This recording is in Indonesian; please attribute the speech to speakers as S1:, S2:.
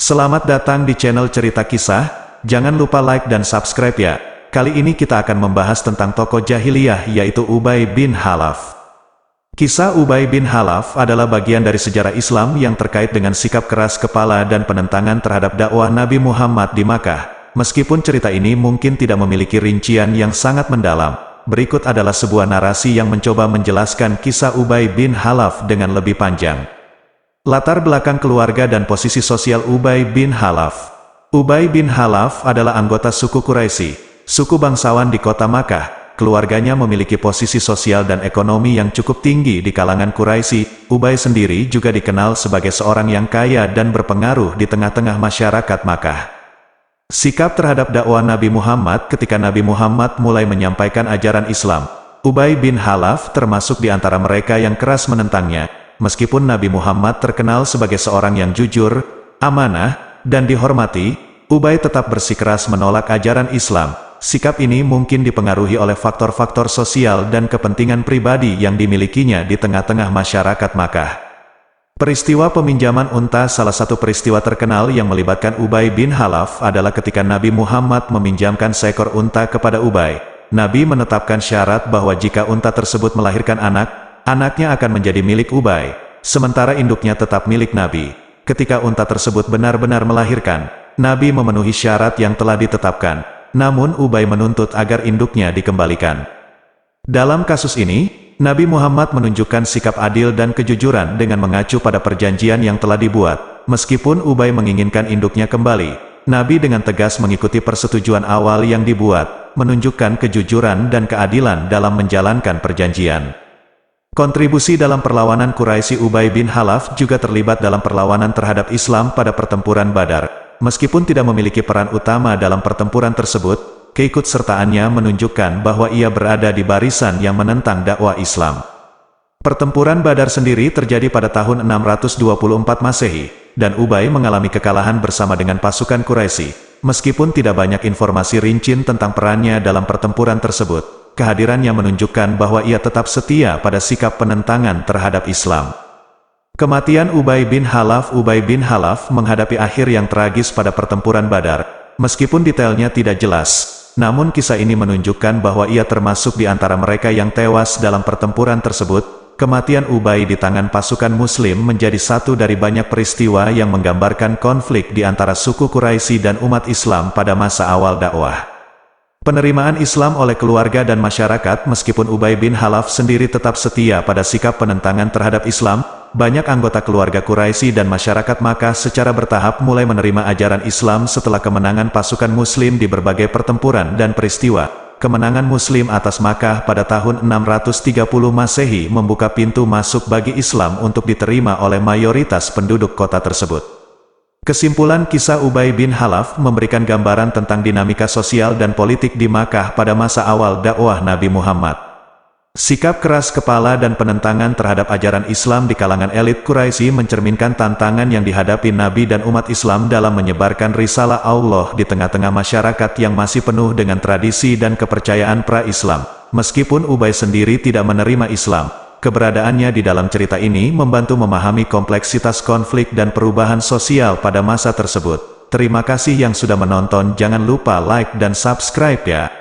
S1: Selamat datang di channel Cerita Kisah, jangan lupa like dan subscribe ya. Kali ini kita akan membahas tentang tokoh jahiliyah yaitu Ubay bin Khalaf. Kisah Ubay bin Khalaf adalah bagian dari sejarah Islam yang terkait dengan sikap keras kepala dan penentangan terhadap dakwah Nabi Muhammad di Makkah. Meskipun cerita ini mungkin tidak memiliki rincian yang sangat mendalam, berikut adalah sebuah narasi yang mencoba menjelaskan kisah Ubay bin Khalaf dengan lebih panjang. Latar belakang keluarga dan posisi sosial Ubay bin Khalaf. Ubay bin Khalaf adalah anggota suku Quraisy, suku bangsawan di kota Makkah. Keluarganya memiliki posisi sosial dan ekonomi yang cukup tinggi di kalangan Quraisy. Ubay sendiri juga dikenal sebagai seorang yang kaya dan berpengaruh di tengah-tengah masyarakat Makkah. Sikap terhadap dakwah Nabi Muhammad ketika Nabi Muhammad mulai menyampaikan ajaran Islam, Ubay bin Khalaf termasuk di antara mereka yang keras menentangnya. Meskipun Nabi Muhammad terkenal sebagai seorang yang jujur, amanah, dan dihormati, Ubay tetap bersikeras menolak ajaran Islam. Sikap ini mungkin dipengaruhi oleh faktor-faktor sosial dan kepentingan pribadi yang dimilikinya di tengah-tengah masyarakat Makkah. Peristiwa peminjaman unta. Salah satu peristiwa terkenal yang melibatkan Ubay bin Khalaf adalah ketika Nabi Muhammad meminjamkan seekor unta kepada Ubay. Nabi menetapkan syarat bahwa jika unta tersebut melahirkan anak, anaknya akan menjadi milik Ubay, sementara induknya tetap milik Nabi. Ketika unta tersebut benar-benar melahirkan, Nabi memenuhi syarat yang telah ditetapkan, namun Ubay menuntut agar induknya dikembalikan. Dalam kasus ini, Nabi Muhammad menunjukkan sikap adil dan kejujuran dengan mengacu pada perjanjian yang telah dibuat. Meskipun Ubay menginginkan induknya kembali, Nabi dengan tegas mengikuti persetujuan awal yang dibuat, menunjukkan kejujuran dan keadilan dalam menjalankan perjanjian. Kontribusi dalam perlawanan Quraisy. Ubay bin Khalaf juga terlibat dalam perlawanan terhadap Islam pada pertempuran Badar. Meskipun tidak memiliki peran utama dalam pertempuran tersebut, keikutsertaannya menunjukkan bahwa ia berada di barisan yang menentang dakwah Islam. Pertempuran Badar sendiri terjadi pada tahun 624 Masehi, dan Ubay mengalami kekalahan bersama dengan pasukan Quraisy. Meskipun tidak banyak informasi rinci tentang perannya dalam pertempuran tersebut, kehadirannya menunjukkan bahwa ia tetap setia pada sikap penentangan terhadap Islam. Kematian Ubay bin Khalaf. Ubay bin Khalaf menghadapi akhir yang tragis pada pertempuran Badar. Meskipun detailnya tidak jelas, namun kisah ini menunjukkan bahwa ia termasuk di antara mereka yang tewas dalam pertempuran tersebut. Kematian Ubay di tangan pasukan Muslim menjadi satu dari banyak peristiwa yang menggambarkan konflik di antara suku Quraisy dan umat Islam pada masa awal dakwah. Penerimaan Islam oleh keluarga dan masyarakat. Meskipun Ubay bin Khalaf sendiri tetap setia pada sikap penentangan terhadap Islam, banyak anggota keluarga Quraisy dan masyarakat Makkah secara bertahap mulai menerima ajaran Islam setelah kemenangan pasukan Muslim di berbagai pertempuran dan peristiwa. Kemenangan Muslim atas Makkah pada tahun 630 Masehi membuka pintu masuk bagi Islam untuk diterima oleh mayoritas penduduk kota tersebut. Kesimpulan kisah Ubay bin Khalaf memberikan gambaran tentang dinamika sosial dan politik di Makkah pada masa awal dakwah Nabi Muhammad. Sikap keras kepala dan penentangan terhadap ajaran Islam di kalangan elit Quraisy mencerminkan tantangan yang dihadapi Nabi dan umat Islam dalam menyebarkan risalah Allah di tengah-tengah masyarakat yang masih penuh dengan tradisi dan kepercayaan pra-Islam. Meskipun Ubay sendiri tidak menerima Islam, keberadaannya di dalam cerita ini membantu memahami kompleksitas konflik dan perubahan sosial pada masa tersebut. Terima kasih yang sudah menonton. Jangan lupa like dan subscribe ya.